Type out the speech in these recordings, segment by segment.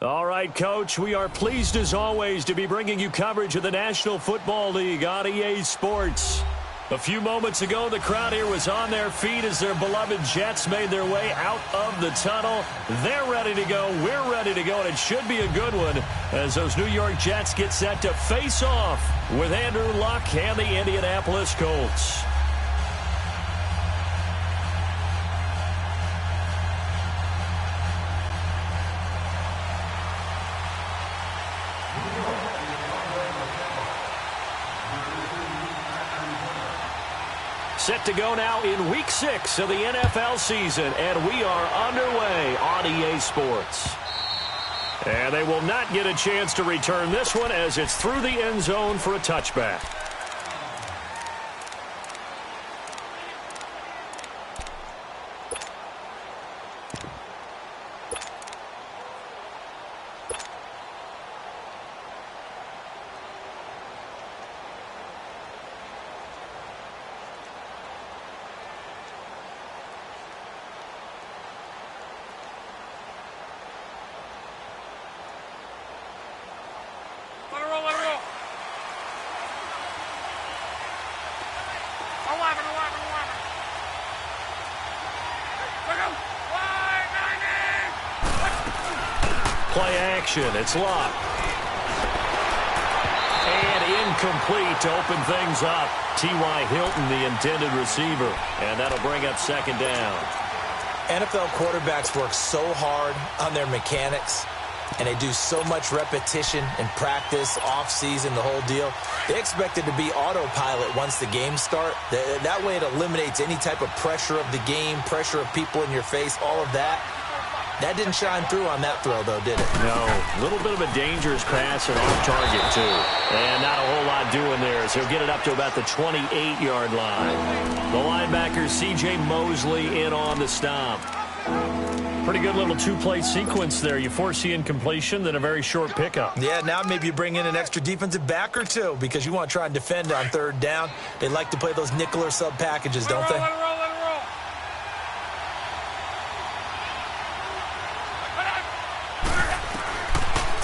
All right, Coach, we are pleased as always to be bringing you coverage of the National Football League on EA Sports. A few moments ago, the crowd here was on their feet as their beloved Jets made their way out of the tunnel. They're ready to go. We're ready to go, and it should be a good one as those New York Jets get set to face off with Andrew Luck and the Indianapolis Colts. Set to go now in Week 6 of the NFL season, and we are underway on EA Sports. And they will not get a chance to return this one as it's through the end zone for a touchback. Play action. It's Luck. And incomplete to open things up. T.Y. Hilton, the intended receiver. And that'll bring up second down. NFL quarterbacks work so hard on their mechanics, and they do so much repetition and practice, off-season, the whole deal. They expect it to be autopilot once the games start. That way it eliminates any type of pressure of the game, pressure of people in your face, all of that. That didn't shine through on that throw, though, did it? No. A little bit of a dangerous pass and off target, too. And not a whole lot doing there, so he'll get it up to about the 28-yard line. The linebacker, C.J. Mosley, in on the stop. Pretty good little two-play sequence there. You force the incompletion, then a very short pickup. Yeah, now maybe you bring in an extra defensive back or two because you want to try and defend on third down. They like to play those nickel or sub packages, don't they?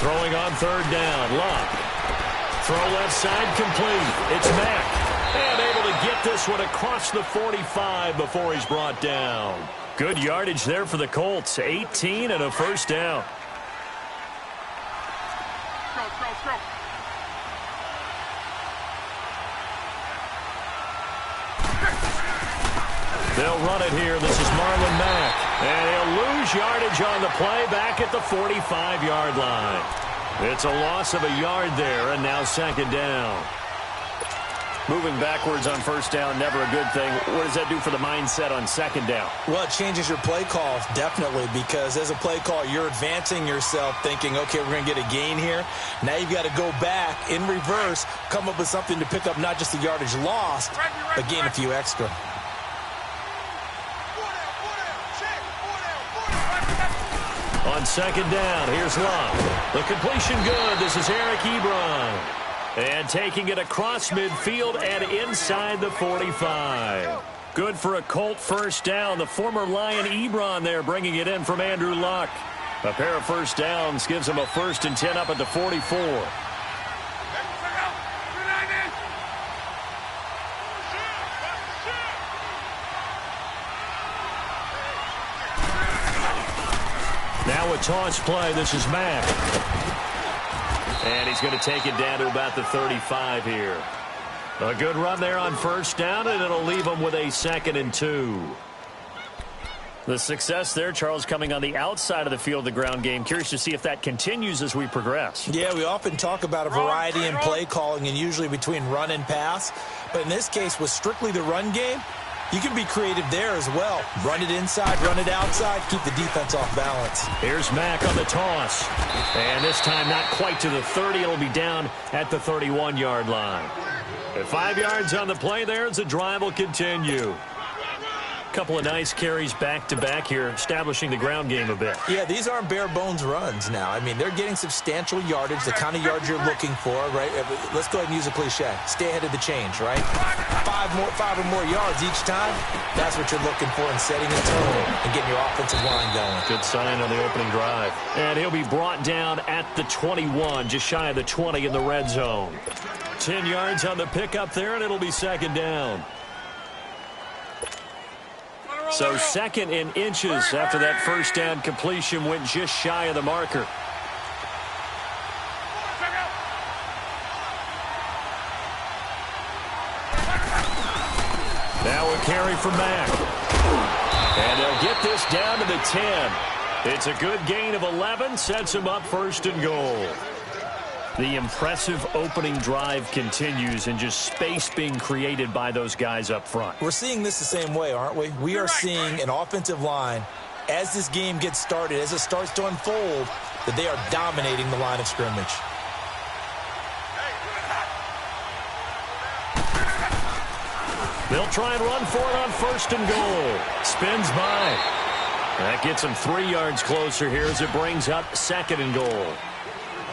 Throwing on third down, Luck. Throw left side complete. It's Mack. And able to get this one across the 45 before he's brought down. Good yardage there for the Colts. 18 and a first down. Go. They'll run it here. This is Marlon Mack. And he'll lose yardage on the play back at the 45-yard line. It's a loss of a yard there, and now second down. Moving backwards on first down, never a good thing. What does that do for the mindset on second down? Well, it changes your play call, definitely, because as a play call, you're advancing yourself thinking, okay, we're going to get a gain here. Now you've got to go back in reverse, come up with something to pick up not just the yardage lost, but gain a few extra. On second down, here's Luck. The completion good. This is Eric Ebron. And taking it across midfield and inside the 45. Good for a Colt first down. The former Lion Ebron there bringing it in from Andrew Luck. A pair of first downs gives him a 1st and 10 up at the 44. Now a toss play. This is Mack. And he's going to take it down to about the 35 here. A good run there on first down, and it'll leave him with a 2nd and 2. The success there, Charles, coming on the outside of the field, the ground game. Curious to see if that continues as we progress. Yeah, we often talk about a variety in play calling and usually between run and pass. But in this case, with strictly the run game, you can be creative there as well. Run it inside, run it outside, keep the defense off balance. Here's Mack on the toss. And this time not quite to the 30. It'll be down at the 31-yard line. At 5 yards on the play there as the drive will continue. Couple of nice carries back-to-back here, establishing the ground game a bit. Yeah, these aren't bare-bones runs now. I mean, they're getting substantial yardage, the kind of yards you're looking for, right? Let's go ahead and use a cliche. Stay ahead of the change, right? Five or more yards each time, that's what you're looking for in setting a tone and getting your offensive line going. Good sign on the opening drive. And he'll be brought down at the 21, just shy of the 20 in the red zone. 10 yards on the pickup there, and it'll be second down. So second in inches after that first down completion went just shy of the marker. Now a carry from Mack. And they'll get this down to the 10. It's a good gain of 11, sets him up first and goal. The impressive opening drive continues and just space being created by those guys up front. We're seeing this the same way, aren't we? We are seeing an offensive line, as this game gets started, as it starts to unfold, that they are dominating the line of scrimmage. They'll try and run for it on first and goal. Spins by. That gets him 3 yards closer here as it brings up second and goal.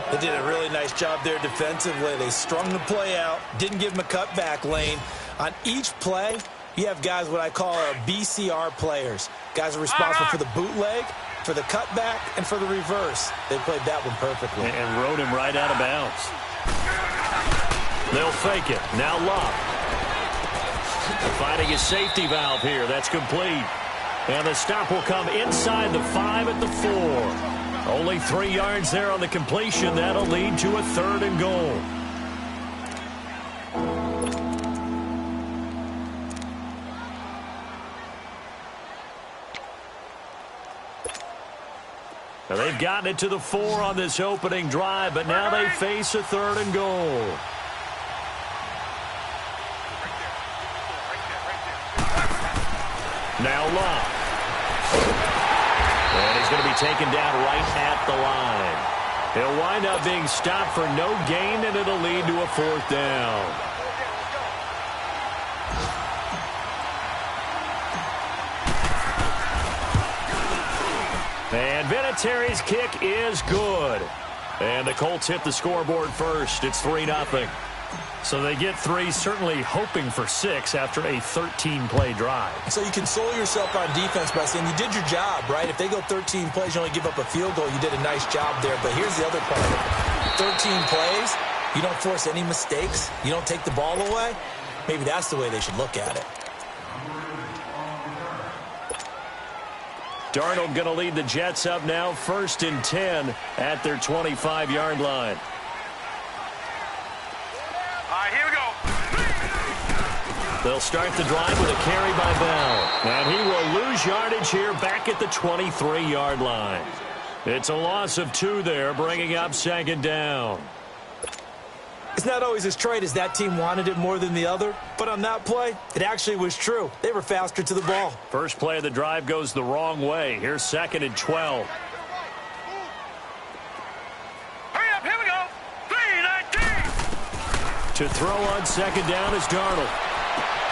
They did a really nice job there defensively. They strung the play out, didn't give them a cutback lane. On each play, you have guys what I call BCR players. Guys are responsible for the bootleg, for the cutback, and for the reverse. They played that one perfectly. And rode him right out of bounds. They'll fake it. Now Love. Finding his safety valve here. That's complete. And the stop will come inside the 5 at the 4. Only 3 yards there on the completion. That'll lead to a third and goal. Now they've gotten it to the 4 on this opening drive, but now they face a third and goal. Now Love. And he's going to be taken down right at the line. He'll wind up being stopped for no gain, and it'll lead to a fourth down. And Vinatieri's kick is good. And the Colts hit the scoreboard first. It's 3-0. So they get 3, certainly hoping for 6 after a 13-play drive. So you console yourself on defense by saying you did your job, right? If they go 13 plays, you only give up a field goal, you did a nice job there. But here's the other part of it. 13 plays, you don't force any mistakes, you don't take the ball away. Maybe that's the way they should look at it. Darnold going to lead the Jets up now, 1st and 10 at their 25-yard line. They'll start the drive with a carry by Bell. And he will lose yardage here back at the 23-yard line. It's a loss of 2 there, bringing up second down. It's not always as straight as that team wanted it more than the other, but on that play, it actually was true. They were faster to the ball. First play of the drive goes the wrong way. Here's 2nd and 12. Hurry up, here we go. 3-19. To throw on second down is Darnold.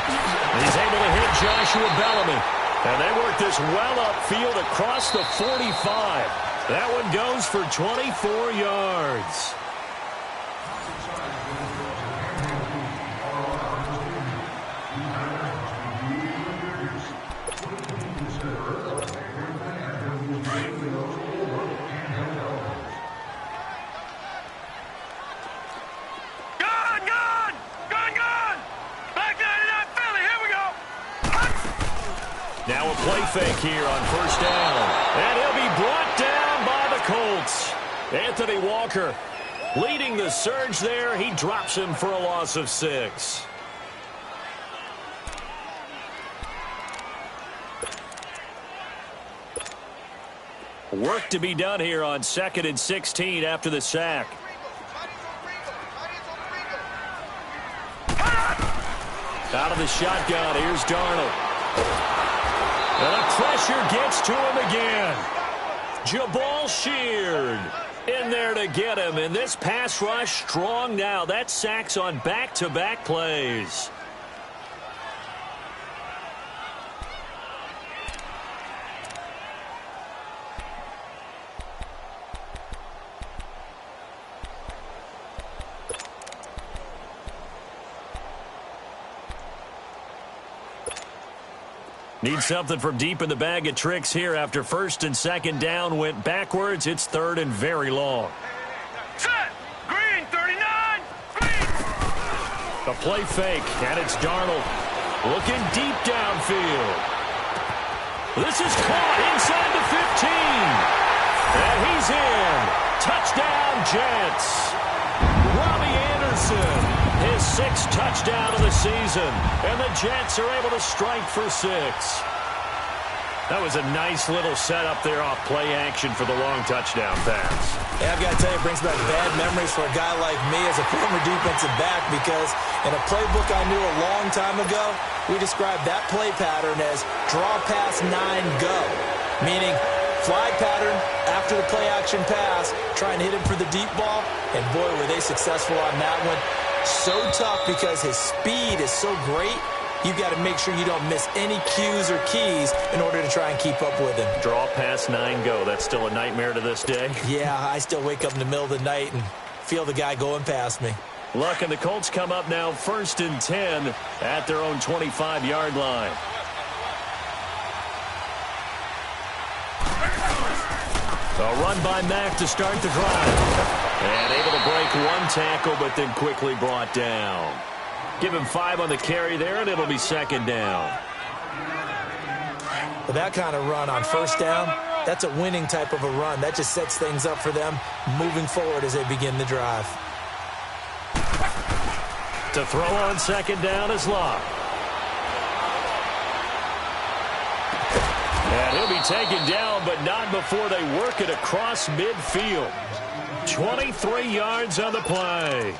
He's able to hit Joshua Bellamy. And they work this well upfield across the 45. That one goes for 24 yards. Now a play fake here on first down. And he'll be brought down by the Colts. Anthony Walker leading the surge there. He drops him for a loss of 6. Work to be done here on 2nd and 16 after the sack. Out of the shotgun, here's Darnold. And the pressure gets to him again. Jabal Sheard in there to get him. And this pass rush strong now. That's sacks on back-to-back plays. Need something from deep in the bag of tricks here after first and second down went backwards. It's third and very long. Set. Green, 39. Green. A play fake, and it's Darnold looking deep downfield. This is caught inside the 15. And he's in. Touchdown, Jets. Robbie Anderson, his 6th touchdown of the season. And the Jets are able to strike for 6. That was a nice little setup there off play action for the long touchdown pass. Yeah, I've got to tell you, it brings back bad memories for a guy like me as a former defensive back, because in a playbook I knew a long time ago, we described that play pattern as draw pass 9 go, meaning flag pattern after the play action pass, trying to hit him for the deep ball, and boy, were they successful on that one. So tough because his speed is so great. You've got to make sure you don't miss any cues or keys in order to try and keep up with him. Draw pass 9 go. That's still a nightmare to this day. Yeah, I still wake up in the middle of the night and feel the guy going past me. Luck, and the Colts come up now first and 10 at their own 25-yard line. A run by Mack to start the drive. And able to break one tackle, but then quickly brought down. Give him 5 on the carry there, and it'll be second down. With that kind of run on first down, that's a winning type of a run. That just sets things up for them moving forward as they begin the drive. To throw on second down is Locke. And he'll be taken down, but not before they work it across midfield. 23 yards on the play.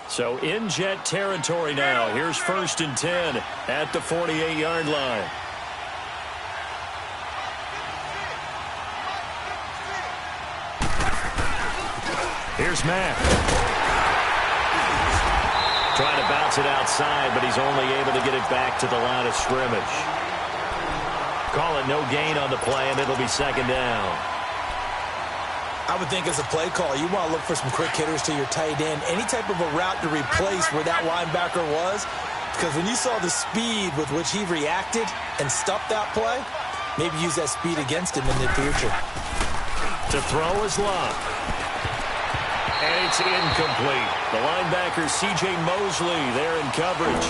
So in Jet territory now. Here's first and 10 at the 48-yard line. Here's Mack. Trying to bounce it outside, but he's only able to get it back to the line of scrimmage. Call it no gain on the play, and it'll be second down. I would think as a play call, you want to look for some quick hitters to your tight end. Any type of a route to replace where that linebacker was. Because when you saw the speed with which he reacted and stuffed that play, maybe use that speed against him in the future. To throw is Locke. And it's incomplete. The linebacker, C.J. Mosley, there in coverage.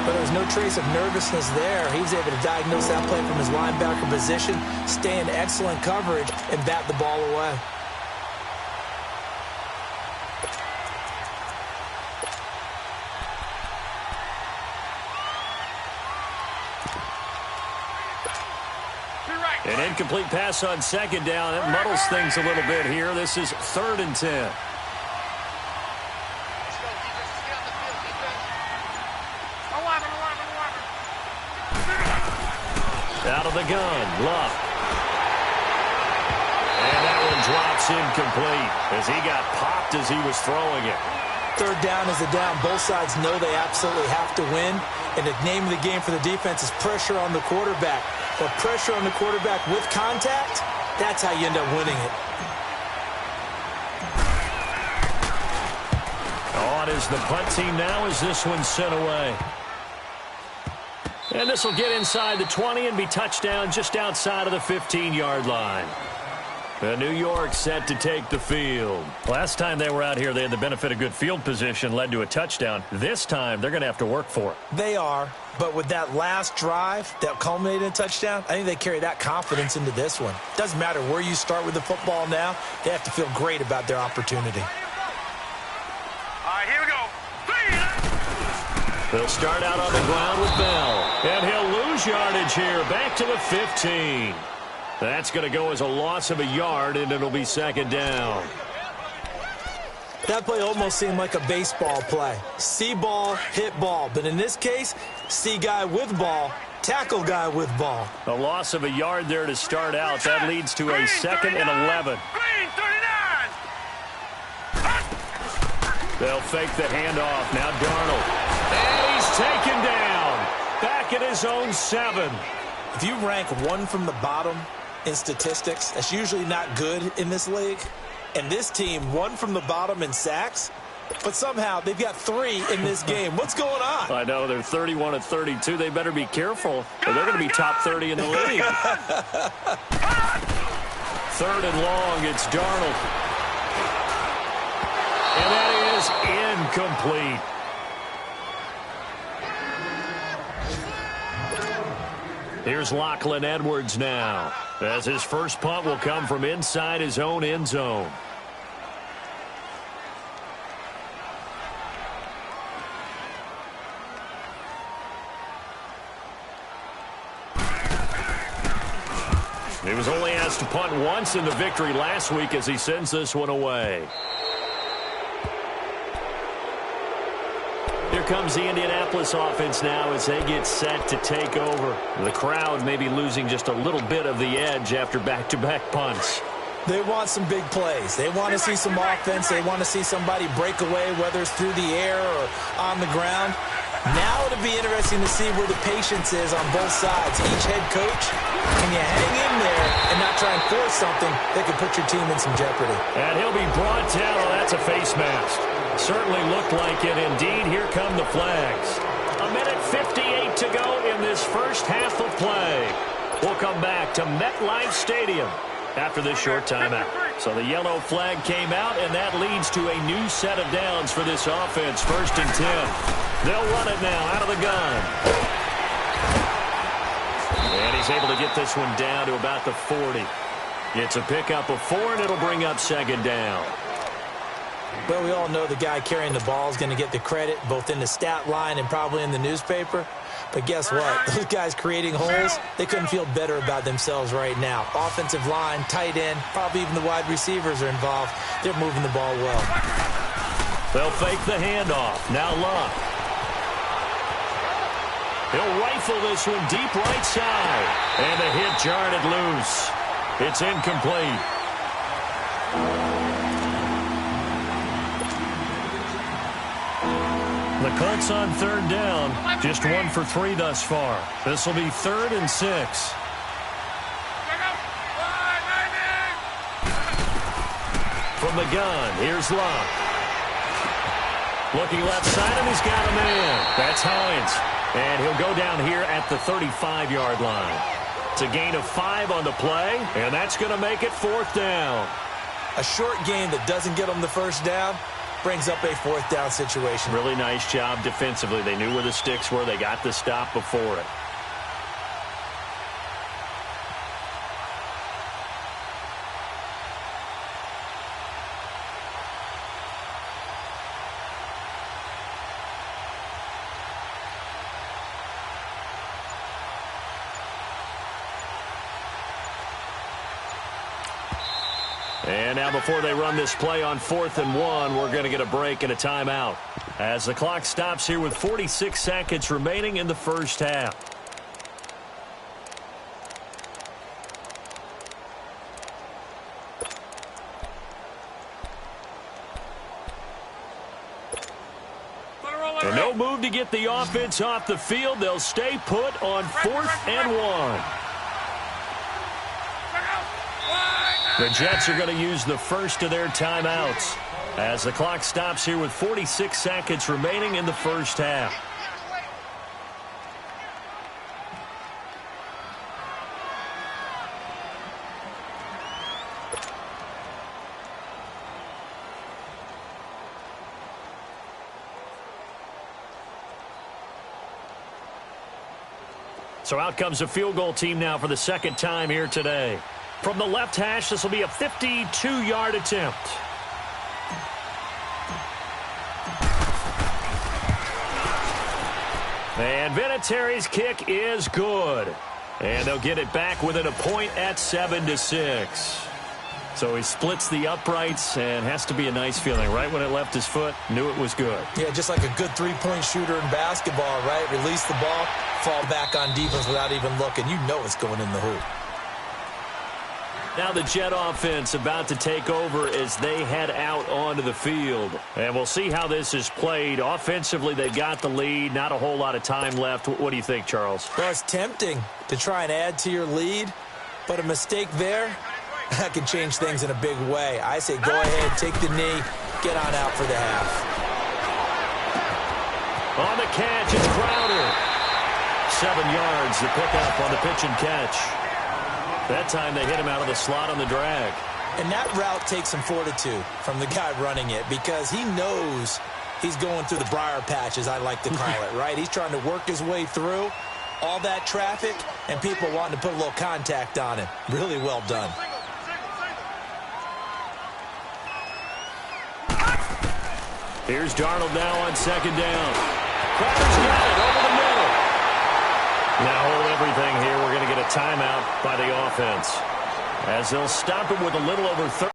But there was no trace of nervousness there. He was able to diagnose that play from his linebacker position, stay in excellent coverage, and bat the ball away. An incomplete pass on second down. It muddles things a little bit here. This is third and 10. Out of the gun, Luck. And that one drops incomplete as he got popped as he was throwing it. Third down is a down. Both sides know they absolutely have to win. And the name of the game for the defense is pressure on the quarterback. But pressure on the quarterback with contact, that's how you end up winning it. On is the punt team now as this one's sent away. And this will get inside the 20 and be touchdown just outside of the 15-yard line. New York set to take the field. Last time they were out here, they had the benefit of good field position, led to a touchdown. This time, they're going to have to work for it. They are, but with that last drive that culminated in a touchdown, I think they carry that confidence into this one. Doesn't matter where you start with the football now, they have to feel great about their opportunity. All right, here we go. They'll start out on the ground with Bell. And he'll lose yardage here, back to the 15. That's going to go as a loss of a yard, and it'll be second down. That play almost seemed like a baseball play. See ball, hit ball. But in this case, see guy with ball, tackle guy with ball. A loss of a yard there to start out. That leads to a second and 11. Green, 39. They'll fake the handoff. Now Darnold. And he's taken down. Back at his own 7. If you rank one from the bottom in statistics, that's usually not good in this league. And this team, one from the bottom in sacks, But somehow they've got 3 in this game. What's going on? I know, they're 31 of 32. They better be careful, or they're going to be top 30 in the league. 3rd and long, it's Darnold. And that is incomplete. Here's Lachlan Edwards now, as his first punt will come from inside his own end zone. He was only asked to punt once in the victory last week as he sends this one away. Here comes the Indianapolis offense now as they get set to take over. The crowd may be losing just a little bit of the edge after back-to-back punts. They want some big plays. They want to see some offense. They want to see somebody break away, whether it's through the air or on the ground. Now it'll be interesting to see where the patience is on both sides. Each head coach, can you hang in there and not try and force something that could put your team in some jeopardy? And he'll be brought down. Oh, that's a face mask. Certainly looked like it. Indeed, here come the flags. 1:58 to go in this first half of play. We'll come back to MetLife Stadium after this short timeout. So the yellow flag came out, and that leads to a new set of downs for this offense. 1st and 10. They'll run it now out of the gun. And he's able to get this one down to about the 40. It's a pickup of 4, and it'll bring up 2nd down. Well, we all know the guy carrying the ball is going to get the credit, both in the stat line and probably in the newspaper. But guess what? Those guys creating holes, they couldn't feel better about themselves right now. Offensive line, tight end, probably even the wide receivers are involved. They're moving the ball well. They'll fake the handoff. Now Luck. He'll rifle this one deep right side. And the hit jarred it loose. It's incomplete. The Colts on 3rd down. Just 1 for 3 thus far. This will be 3rd and 6. From the gun, here's Luck. Looking left side, and he's got a man. That's Hines. And he'll go down here at the 35-yard line. It's a gain of 5 on the play, and that's going to make it 4th down. A short game that doesn't get them the first down brings up a 4th down situation. Really nice job defensively. They knew where the sticks were. They got the stop before it. And now before they run this play on 4th and 1, we're going to get a break and a timeout as the clock stops here with 46 seconds remaining in the first half. And no move to get the offense off the field. They'll stay put on 4th and 1. The Jets are going to use the first of their timeouts as the clock stops here with 46 seconds remaining in the first half. So out comes a field goal team now for the 2nd time here today. From the left hash, this will be a 52-yard attempt. And Vinatieri's kick is good. And they'll get it back within a point at 7-6. So he splits the uprights, and has to be a nice feeling. Right when it left his foot, knew it was good. Yeah, just like a good three-point shooter in basketball, right? Release the ball, fall back on defense without even looking. You know it's going in the hoop. Now the Jet offense about to take over as they head out onto the field. And we'll see how this is played. Offensively, they've got the lead. Not a whole lot of time left. What do you think, Charles? Well, it's tempting to try and add to your lead, but a mistake there, that can change things in a big way. I say go ahead, take the knee, get on out for the half. On the catch, it's Crowder. 7 yards, the pickup on the pitch and catch. That time they hit him out of the slot on the drag. And that route takes some fortitude from the guy running it because he knows he's going through the briar patch, as I like to call it, right? He's trying to work his way through all that traffic and people wanting to put a little contact on him. Really well done. Here's Darnold now on second down. Crowder's got it over the middle. Now hold everything here. We're going to get a timeout by the offense, as they'll stop him with a little over 30.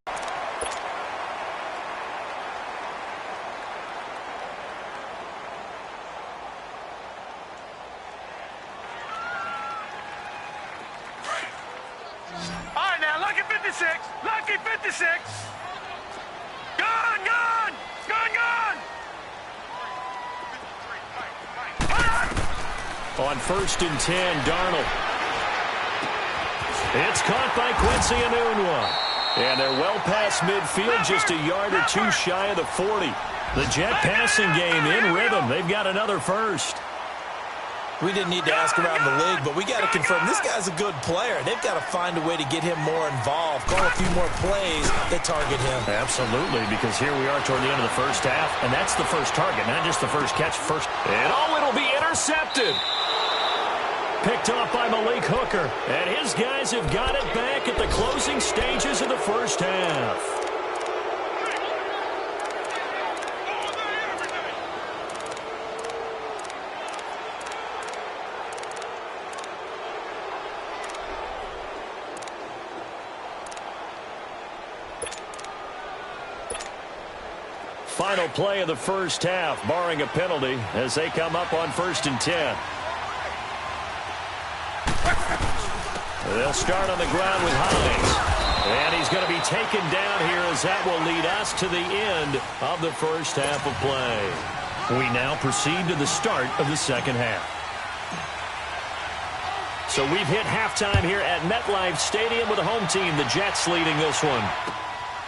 All right, now, lucky 56. Lucky 56. Gun, gun. Gun, gun. On 1st and 10, Darnold. It's caught by Quincy Enunwa. And they're well past midfield, just a yard or two shy of the 40. The Jet passing game in rhythm. They've got another first. We didn't need to ask around the league, but we got to confirm this guy's a good player. They've got to find a way to get him more involved, call a few more plays that target him. Absolutely, because here we are toward the end of the first half, and that's the first target, not just the first catch. And it'll be intercepted. Picked off by Malik Hooker, and his guys have got it back at the closing stages of the first half. Final play of the first half, barring a penalty, as they come up on 1st and 10. They'll start on the ground with Hines. And he's going to be taken down here, as that will lead us to the end of the first half of play. We now proceed to the start of the second half. So we've hit halftime here at MetLife Stadium with the home team, the Jets, leading this one.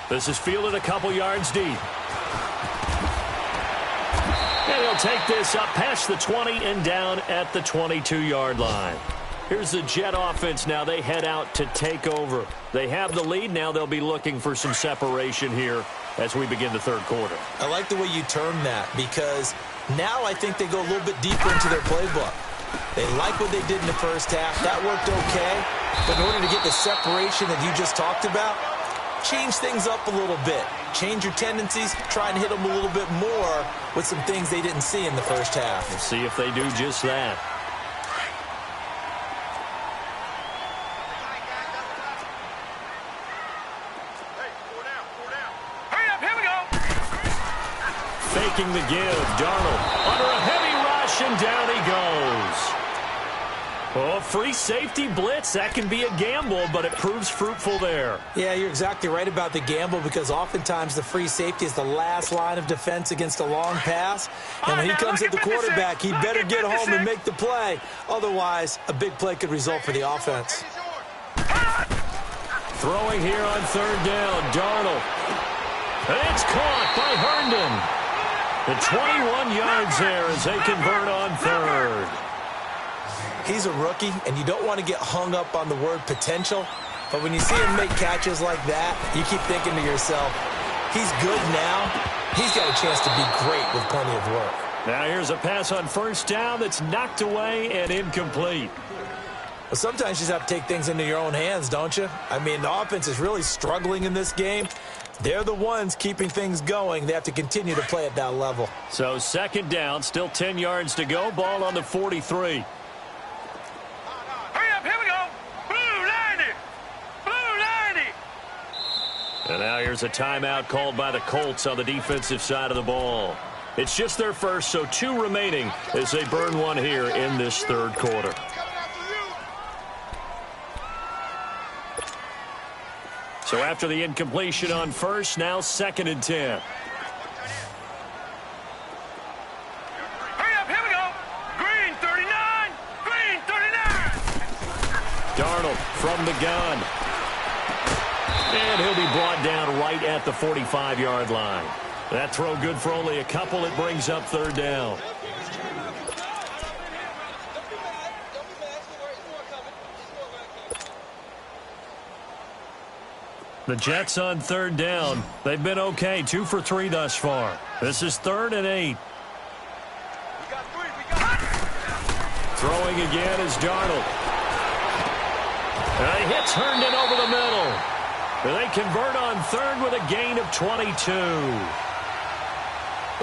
This is fielded a couple yards deep. And he'll take this up past the 20 and down at the 22-yard line. Here's the Jet offense now. They head out to take over. They have the lead. Now they'll be looking for some separation here as we begin the third quarter. I like the way you term that, because now I think they go a little bit deeper into their playbook. They like what they did in the first half. That worked okay. But in order to get the separation that you just talked about, change things up a little bit. Change your tendencies. Try and hit them a little bit more with some things they didn't see in the first half. We'll see if they do just that. Faking the give, Darnold under a heavy rush, and down he goes. Oh, free safety blitz, that can be a gamble, but it proves fruitful there. Yeah, you're exactly right about the gamble, because oftentimes the free safety is the last line of defense against a long pass. And when he comes at the quarterback, he better get home and make the play. Otherwise, a big play could result for the offense. Throwing here on 3rd down, Darnold. And it's caught by Herndon. The 21 yards there as they convert on 3rd. He's a rookie, and you don't want to get hung up on the word potential. But when you see him make catches like that, you keep thinking to yourself, he's good now. He's got a chance to be great with plenty of work. Now here's a pass on 1st down that's knocked away and incomplete. Well, sometimes you just have to take things into your own hands, don't you? I mean, the offense is really struggling in this game. They're the ones keeping things going. They have to continue to play at that level. So 2nd down, still 10 yards to go. Ball on the 43. Hurry up, here we go. Blue 90. Blue 90. And now here's a timeout called by the Colts on the defensive side of the ball. It's just their first, so 2 remaining as they burn one here in this 3rd quarter. So after the incompletion on 1st, now 2nd and 10. Hurry up, here we go. Green 39. Green 39. Darnold from the gun. And he'll be brought down right at the 45-yard line. That throw good for only a couple. It brings up 3rd down. The Jets on third down. They've been okay, 2 for 3 thus far. This is 3rd and 8. Throwing again is Darnold. A hit turned in over the middle. They convert on 3rd with a gain of 22.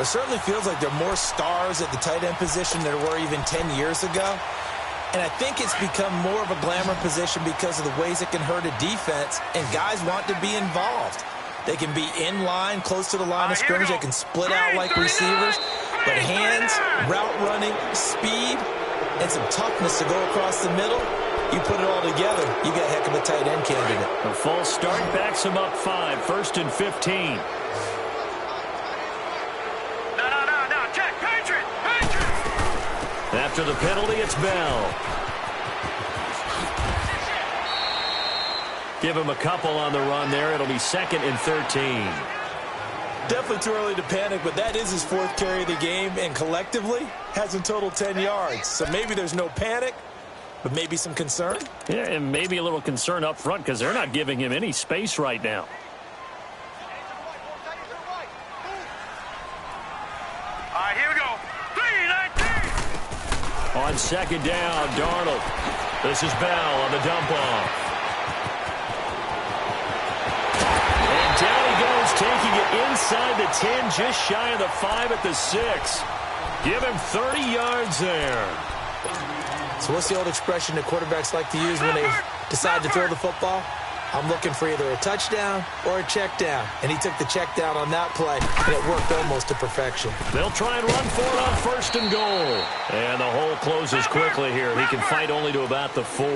It certainly feels like there are more stars at the tight end position than there were even 10 years ago. And I think it's become more of a glamour position because of the ways it can hurt a defense, and guys want to be involved. They can be in line, close to the line of scrimmage. They can split out like receivers. But hands, route running, speed, and some toughness to go across the middle, you put it all together, you got a heck of a tight end candidate. A false start backs him up 5, 1st and 15. No, check, Patriot! After the penalty, it's Bell. Give him a couple on the run there. It'll be 2nd and 13. Definitely too early to panic, but that is his 4th carry of the game, and collectively has in total 10 yards. So maybe there's no panic, but maybe some concern. Yeah, and maybe a little concern up front because they're not giving him any space right now. All right, here we go. 3-19. On 2nd down, Darnold. This is Bell on the dump off. And down he goes, taking it inside the 10, just shy of the 5 at the 6. Give him 30 yards there. So what's the old expression that quarterbacks like to use when they decide to throw the football? I'm looking for either a touchdown or a check down. And he took the check down on that play, and it worked almost to perfection. They'll try and run for it on 1st and goal. And the hole closes quickly here. He can fight only to about the 4.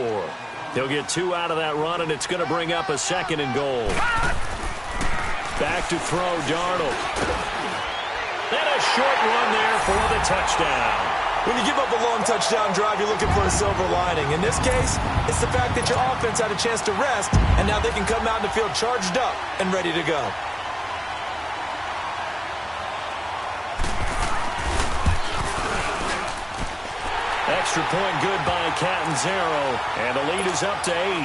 He'll get 2 out of that run, and it's going to bring up a 2nd and goal. Back to throw, Darnold. And a short run there for the touchdown. When you give up a long touchdown drive, you're looking for a silver lining. In this case, it's the fact that your offense had a chance to rest, and now they can come out in the field charged up and ready to go. Extra point good by Catanzaro, and the lead is up to 8.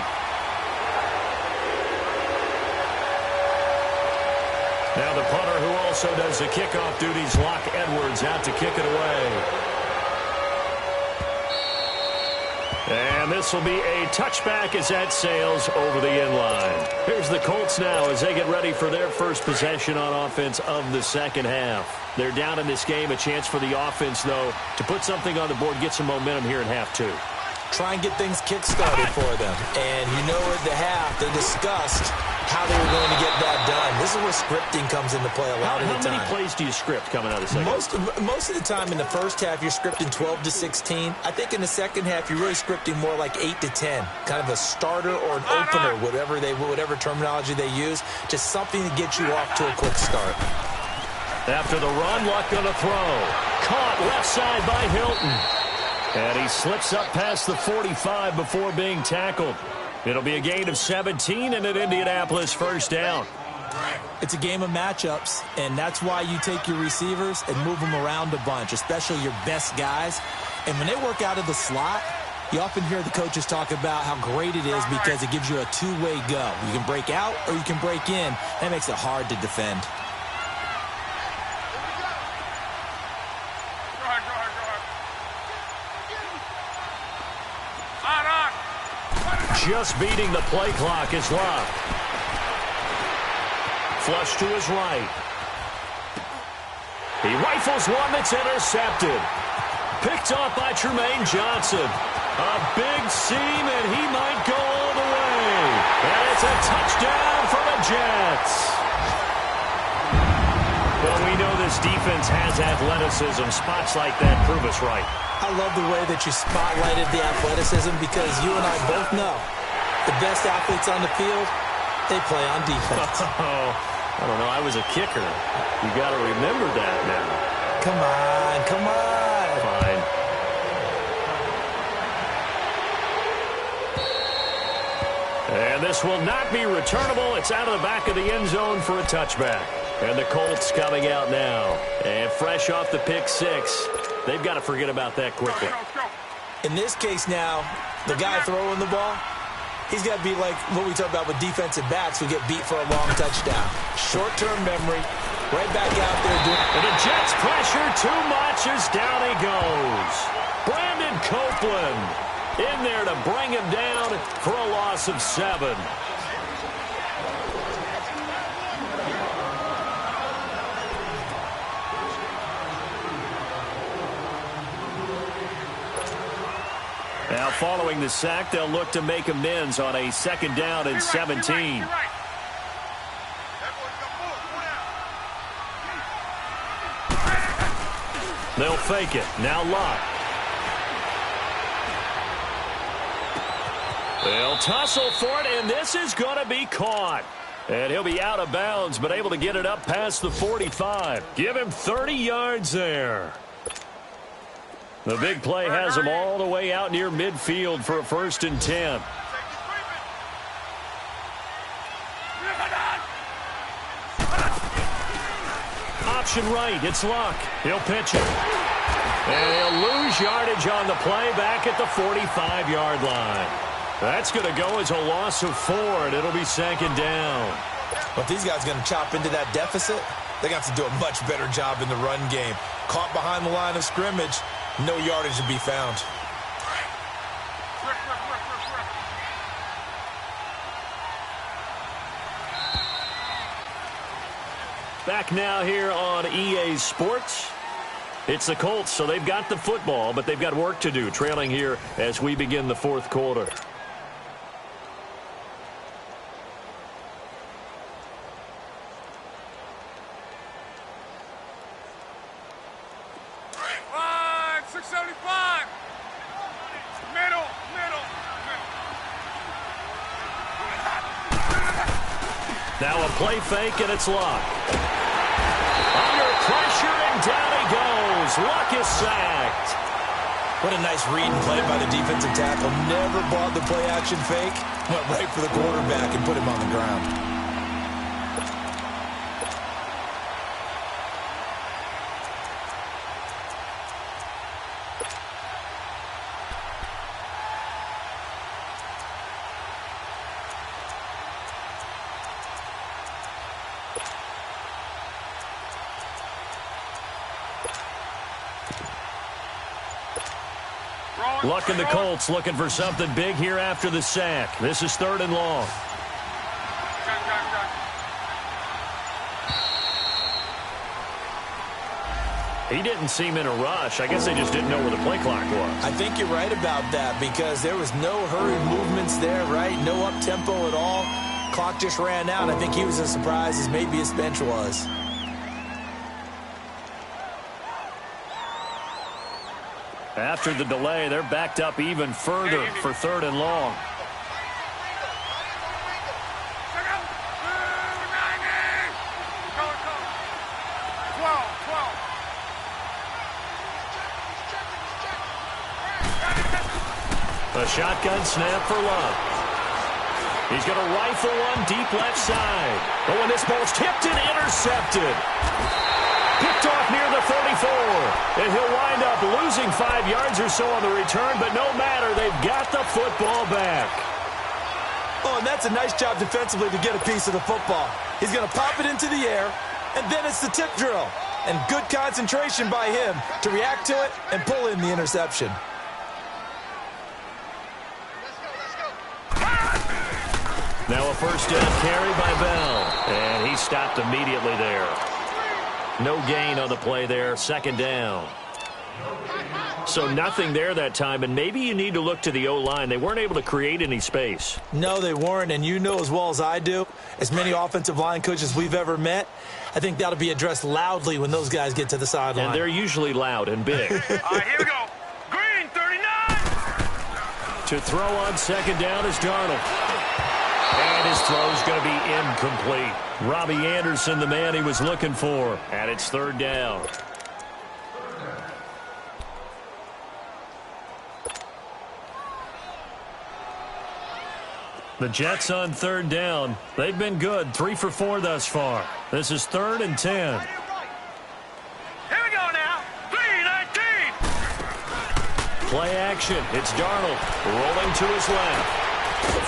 Now the punter who also does the kickoff duties, Locke Edwards, out to kick it away. And this will be a touchback as that sails over the end line. Here's the Colts now as they get ready for their first possession on offense of the 2nd half. They're down in this game. A chance for the offense, though, to put something on the board, get some momentum here in half 2. Try and get things kick-started for them. And you know at the half, they discussed how they were going to get that done. This is where scripting comes into play a lot of the time. How many plays do you script coming out of the second? Most of the time in the first half, you're scripting 12 to 16. I think in the second half, you're really scripting more like 8 to 10. Kind of a starter or an opener, whatever terminology they use. Just something to get you off to a quick start. After the run, Luck going to throw. Caught left side by Hilton. And he slips up past the 45 before being tackled. It'll be a gain of 17 and an Indianapolis 1st down. It's a game of matchups, and that's why you take your receivers and move them around a bunch, especially your best guys. And when they work out of the slot, you often hear the coaches talk about how great it is because it gives you a two-way go. You can break out or you can break in. That makes it hard to defend. Just beating the play clock is Love. Flush to his right. He rifles one that's intercepted. Picked off by Tremaine Johnson. A big seam, and he might go all the way. And it's a touchdown for the Jets. Well, we know this defense has athleticism. Spots like that prove us right. I love the way that you spotlighted the athleticism because you and I both know the best athletes on the field, they play on defense. Oh, I don't know. I was a kicker. You got to remember that now. Come on, come on. Fine. And this will not be returnable. It's out of the back of the end zone for a touchback. And the Colts coming out now. And fresh off the pick six, they've got to forget about that quickly. In this case now, the guy throwing the ball, He's got to be like what we talk about with defensive backs who get beat for a long touchdown. Short-term memory, right back out there doing it. And the Jets pressure too much as down he goes. Brandon Copeland in there to bring him down for a loss of 7. Now, following the sack, they'll look to make amends on a 2nd down and 17. They'll fake it. Now Locke. They'll tussle for it, and this is going to be caught. And he'll be out of bounds, but able to get it up past the 45. Give him 30 yards there. The big play has him all the way out near midfield for a 1st and 10. Option right, it's Luck. He'll pitch it. And he'll lose yardage on the play back at the 45-yard line. That's going to go as a loss of 4, and it'll be 2nd down. But these guys are going to chop into that deficit. They got to do a much better job in the run game. Caught behind the line of scrimmage. No yardage to be found. Back now here on EA Sports. It's the Colts, so they've got the football, but they've got work to do, trailing here as we begin the 4th quarter. Now a play fake, and it's Luck. Under pressure, and down he goes. Luck is sacked. What a nice read and play by the defensive tackle. Never bought the play-action fake. Went right for the quarterback and put him on the ground. Luck and the Colts looking for something big here after the sack. This is 3rd and long. He didn't seem in a rush. I guess they just didn't know where the play clock was. I think you're right about that because there was no hurried movements there, right? No up-tempo at all. Clock just ran out. I think he was as surprised as maybe his bench was. After the delay, they're backed up even further for 3rd and long. A shotgun snap for Love. He's going to rifle one deep left side. Oh, and this ball's tipped and intercepted. Picked off near the 34. And he'll wind up losing 5 yards or so on the return, but no matter, they've got the football back. Oh, and that's a nice job defensively to get a piece of the football. He's going to pop it into the air, and then it's the tip drill. And good concentration by him to react to it and pull in the interception. Now a first down carry by Bell, and he stopped immediately there. No gain on the play there, 2nd down. So nothing there that time, and maybe you need to look to the O-line. They weren't able to create any space. No, they weren't, and you know as well as I do, as many offensive line coaches we've ever met, I think that'll be addressed loudly when those guys get to the sideline. And they're usually loud and big. All right, here we go. Green, 39. To throw on 2nd down is Darnold. And his throw's going to be incomplete. Robbie Anderson, the man he was looking for. And it's 3rd down. The Jets on 3rd down. They've been good. 3 for 4 thus far. This is 3rd and 10. Here we go now. 3-19. Play action. It's Darnold rolling to his left.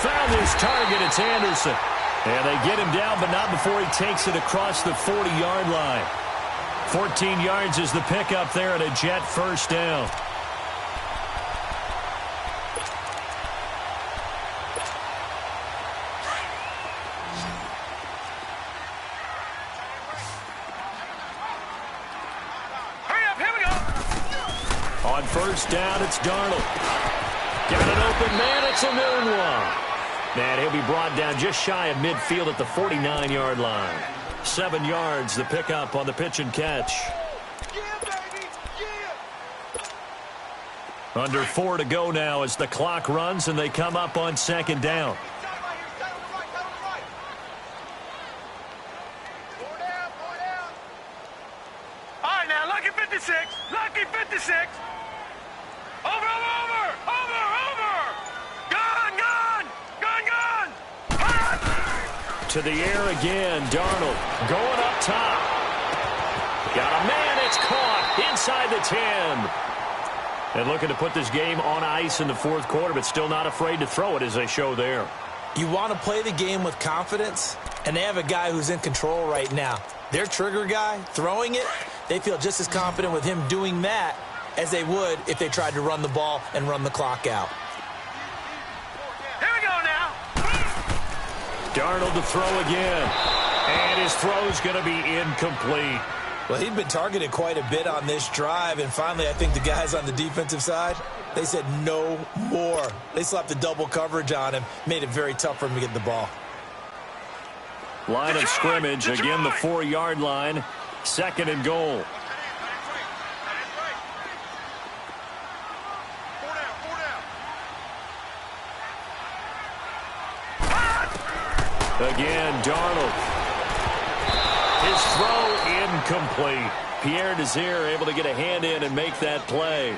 Found his target. It's Anderson. And they get him down, but not before he takes it across the 40-yard line. 14 yards is the pickup there and a Jet first down. On first down, it's Darnold. Got an open man. It's a known one. And he'll be brought down just shy of midfield at the 49-yard line. 7 yards, the pickup on the pitch and catch. Under 4 to go now as the clock runs and they come up on second down. All right, now, lucky 56. Lucky 56. Over. Gun. To the air again, Darnold going up top. Got a man, it's caught inside the 10. And looking to put this game on ice in the fourth quarter, but still not afraid to throw it as they show there. You want to play the game with confidence, and they have a guy who's in control right now. Their trigger guy, throwing it, they feel just as confident with him doing that as they would if they tried to run the ball and run the clock out. Here we go now. Darnold to throw again. And his throw's going to be incomplete. Well, he'd been targeted quite a bit on this drive, and finally I think the guys on the defensive side, they said no more. They slapped the double coverage on him, made it very tough for him to get the ball. Line of scrimmage, again the 4-yard line, 2nd and goal. Again, Darnold. His throw incomplete. Pierre Desir able to get a hand in and make that play.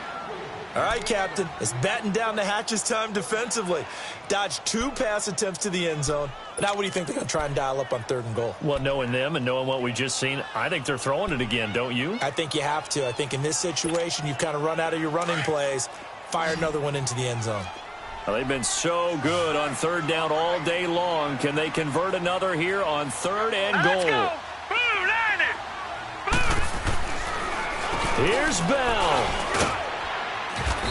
All right, Captain. It's batten down the hatches time defensively. Dodged 2 pass attempts to the end zone. Now what do you think they're going to try and dial up on 3rd and goal? Well, knowing them and knowing what we just seen, I think they're throwing it again, don't you? I think you have to. I think in this situation, you've kind of run out of your running plays. Fire another one into the end zone. Well, they've been so good on 3rd down all day long. Can they convert another here on 3rd and goal? Let's go. Blue, line it. Blue. Here's Bell.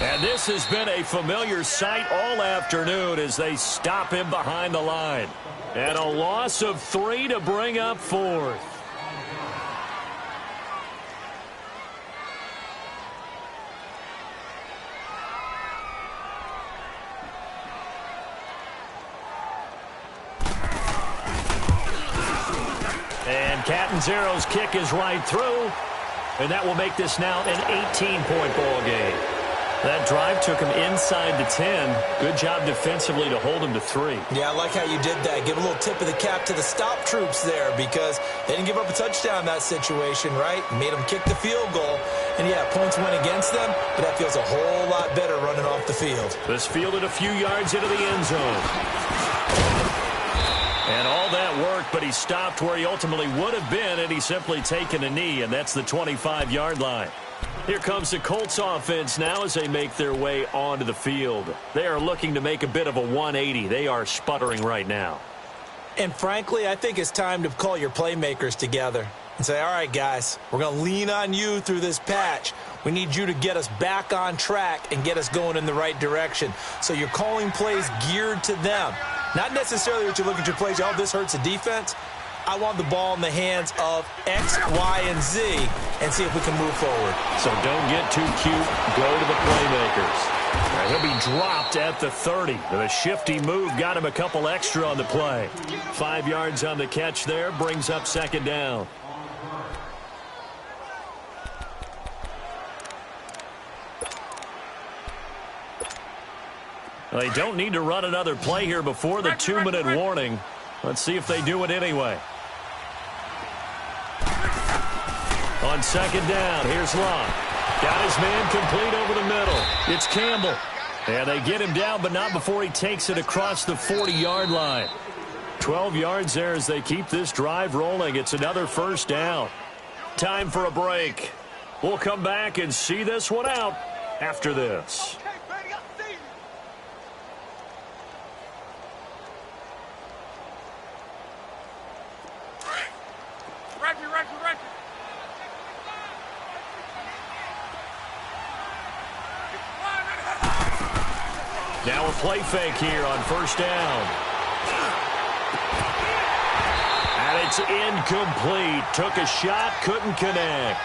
And this has been a familiar sight all afternoon as they stop him behind the line. And a loss of 3 to bring up 4th. And Catanzaro's kick is right through. And that will make this now an 18-point ball game. That drive took him inside the 10. Good job defensively to hold him to 3. Yeah, I like how you did that. Give a little tip of the cap to the stop troops there because they didn't give up a touchdown in that situation, right? Made them kick the field goal. And, yeah, points went against them, but that feels a whole lot better running off the field. This fielded a few yards into the end zone. And all that worked, but he stopped where he ultimately would have been had he simply taken a knee, and that's the 25-yard line. Here comes the Colts offense now as they make their way onto the field. They are looking to make a bit of a 180. They are sputtering right now. And frankly, I think it's time to call your playmakers together and say, all right, guys, we're going to lean on you through this patch. We need you to get us back on track and get us going in the right direction. So you're calling plays geared to them. Not necessarily what you look at your plays, oh, this hurts the defense. I want the ball in the hands of X, Y, and Z and see if we can move forward. So don't get too cute. Go to the playmakers. He'll be dropped at the 30. The shifty move got him a couple extra on the play. 5 yards on the catch there. Brings up 2nd down. Well, they don't need to run another play here before the 2-minute warning. Let's see if they do it anyway. On 2nd down, here's Locke. Got his man complete over the middle. It's Campbell. And they get him down, but not before he takes it across the 40-yard line. 12 yards there as they keep this drive rolling. It's another 1st down. Time for a break. We'll come back and see this one out after this. Now a play fake here on first down. And it's incomplete. Took a shot, couldn't connect.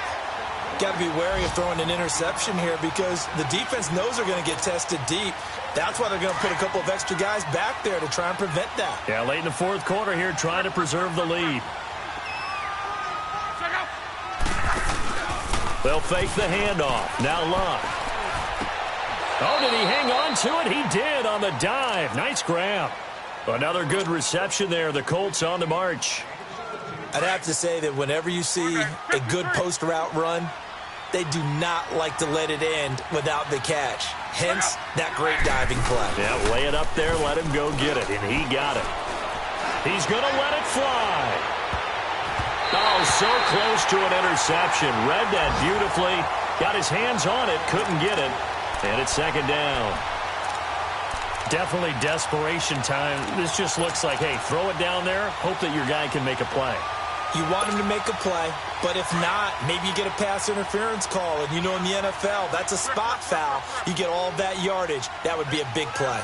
Got to be wary of throwing an interception here because the defense knows they're going to get tested deep. That's why they're going to put a couple of extra guys back there to try and prevent that. Yeah, late in the fourth quarter here, trying to preserve the lead. They'll fake the handoff. Now Luck. Oh, did he hang on to it? He did on the dive. Nice grab. Another good reception there. The Colts on the march. I'd have to say that whenever you see a good post route run, they do not like to let it end without the catch. Hence, that great diving play. Yeah, lay it up there, let him go get it, and he got it. He's going to let it fly. Oh, so close to an interception. Read that beautifully. Got his hands on it, couldn't get it. And it's second down. Definitely desperation time. This just looks like, hey, throw it down there, hope that your guy can make a play. You want him to make a play, but if not, maybe you get a pass interference call. And you know in the NFL, that's a spot foul. You get all of that yardage. That would be a big play.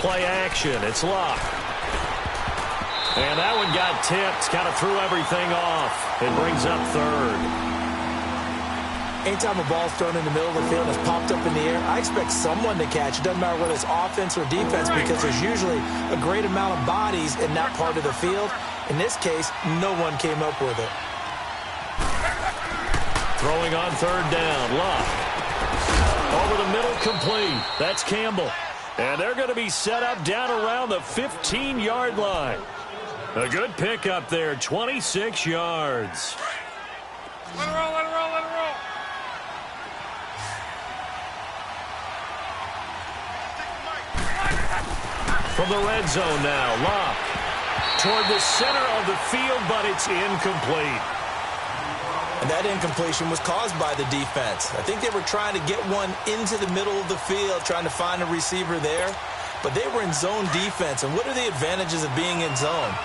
Play action. It's Luck. And that one got tipped. Kind of threw everything off. It brings up third. Anytime a ball's thrown in the middle of the field and it's popped up in the air, I expect someone to catch. It doesn't matter whether it's offense or defense because there's usually a great amount of bodies in that part of the field. In this case, no one came up with it. Throwing on third down. Luck. Over the middle, complete. That's Campbell. And they're going to be set up down around the 15-yard line. A good pickup there, 26 yards. Let it roll, let it roll, let it roll. From the red zone now, Luck. Toward the center of the field, but it's incomplete. And that incompletion was caused by the defense. I think they were trying to get one into the middle of the field, trying to find a receiver there. But they were in zone defense. And what are the advantages of being in zone?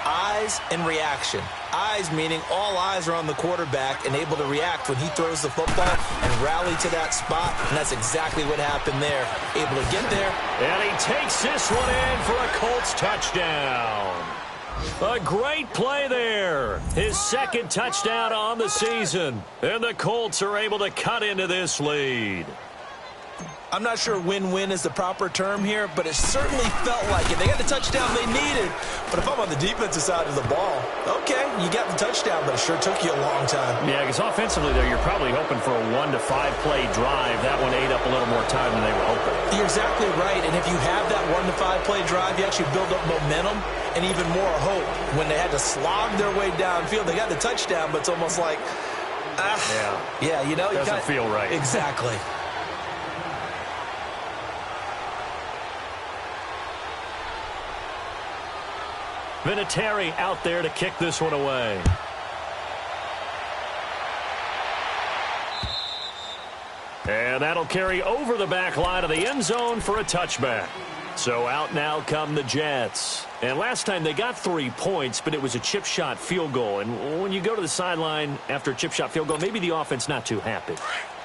Eyes and reaction. Eyes meaning all eyes are on the quarterback and able to react when he throws the football and rally to that spot. And that's exactly what happened there. Able to get there. And he takes this one in for a Colts touchdown. A great play there. His second touchdown on the season. And the Colts are able to cut into this lead. I'm not sure win-win is the proper term here, but it certainly felt like it. They got the touchdown they needed, but if I'm on the defensive side of the ball, okay, you got the touchdown, but it sure took you a long time. Yeah, because offensively there, you're probably hoping for a 1 to 5 play drive. That one ate up a little more time than they were hoping. You're exactly right, and if you have that 1 to 5 play drive, you actually build up momentum and even more hope. When they had to slog their way downfield, they got the touchdown, but it's almost like, yeah, you know, doesn't feel right. Exactly. Vinatieri out there to kick this one away. And that'll carry over the back line of the end zone for a touchback. So out now come the Jets. And last time they got 3 points, but it was a chip shot field goal. And when you go to the sideline after a chip shot field goal, maybe the offense not too happy.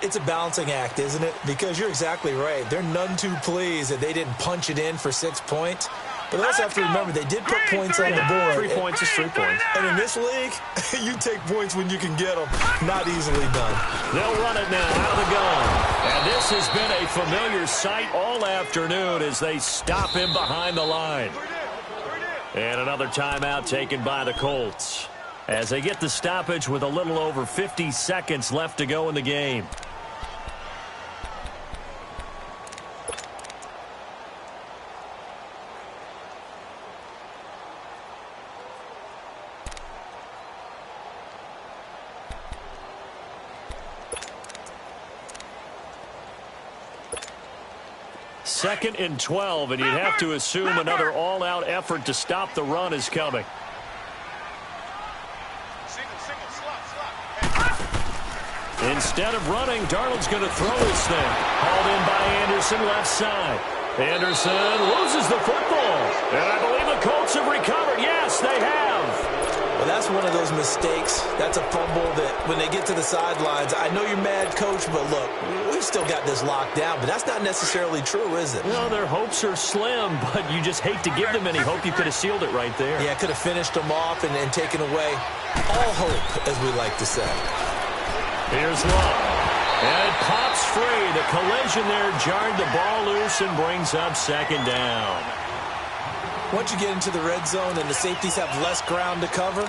It's a balancing act, isn't it? Because you're exactly right. They're none too pleased that they didn't punch it in for 6 points. But they also have to remember they did put points on the board. 3 points is 3 points. And in this league, you take points when you can get them. Not easily done. They'll run it now out of the gun. And this has been a familiar sight all afternoon as they stop him behind the line. And another timeout taken by the Colts as they get the stoppage with a little over 50 seconds left to go in the game. Second and 12, and you'd have to assume another all-out effort to stop the run is coming. Instead of running, Darnold's going to throw his thing. Hauled in by Anderson, left side. Anderson loses the football. And I believe the Colts have recovered. Yes, they have. Well, that's one of those mistakes. That's a fumble that when they get to the sidelines, I know you're mad, Coach, but look, we've still got this locked down. But that's not necessarily true, is it? Well, their hopes are slim, but you just hate to give them any hope. You could have sealed it right there. Yeah, could have finished them off and taken away all hope, as we like to say. Here's Love. And it pops free. The collision there jarred the ball loose and brings up second down. Once you get into the red zone and the safeties have less ground to cover,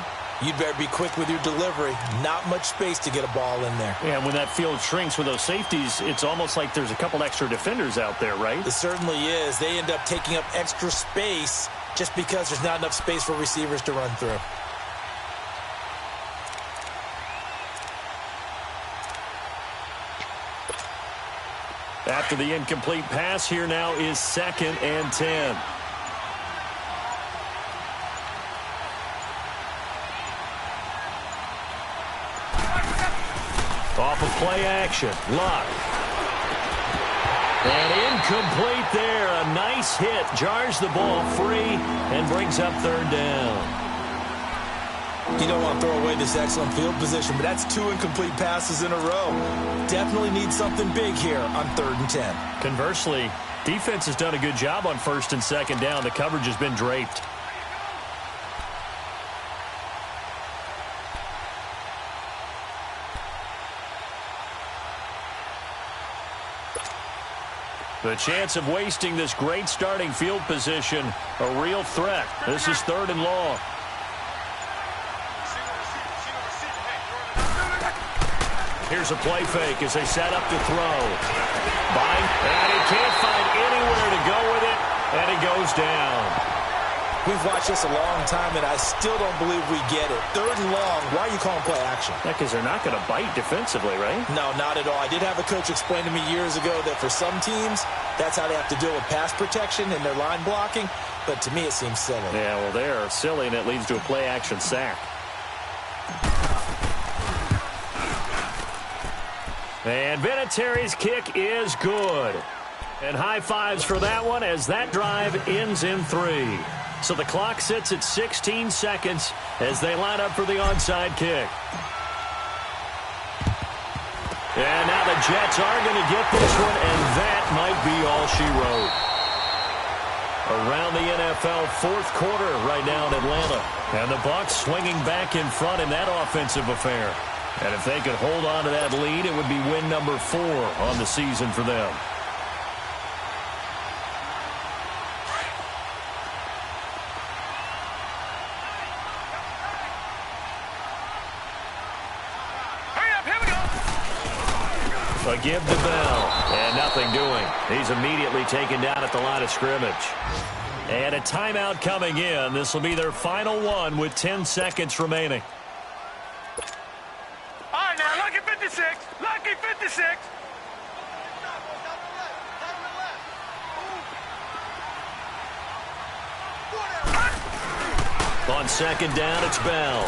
you'd better be quick with your delivery. Not much space to get a ball in there. Yeah, when that field shrinks with those safeties, it's almost like there's a couple extra defenders out there, right? It certainly is. They end up taking up extra space just because there's not enough space for receivers to run through. After the incomplete pass, here now is 2nd and 10. Off of play action. Luck. And incomplete there. A nice hit. Jars the ball free and brings up 3rd down. You don't want to throw away this excellent field position, but that's 2 incomplete passes in a row. Definitely need something big here on 3rd and 10. Conversely, defense has done a good job on 1st and 2nd down. The coverage has been draped. The chance of wasting this great starting field position, a real threat. This is 3rd and long. Here's a play fake as they set up to throw. And he can't find anywhere to go with it, and it goes down. We've watched this a long time, and I still don't believe we get it. 3rd and long, why are you calling play action? Yeah, because they're not going to bite defensively, right? No, not at all. I did have a coach explain to me years ago that for some teams, that's how they have to deal with pass protection and their line blocking, but to me it seems silly. Yeah, well, they're silly, and it leads to a play action sack. And Vinatieri's kick is good. And high fives for that one as that drive ends in 3. So the clock sits at 16 seconds as they line up for the onside kick. And now the Jets are going to get this one, and that might be all she wrote. Around the NFL 4th quarter right now in Atlanta. And the Bucs swinging back in front in that offensive affair. And if they could hold on to that lead, it would be win number 4 on the season for them. A give to Bell, and nothing doing. He's immediately taken down at the line of scrimmage. And a timeout coming in. This will be their final one with 10 seconds remaining. All right, now, lucky 56. Lucky 56. On 2nd down, it's Bell.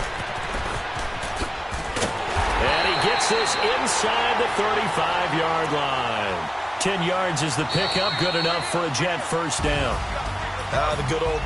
And he gets this inside the 35-yard line. 10 yards is the pickup. Good enough for a Jet 1st down. The good old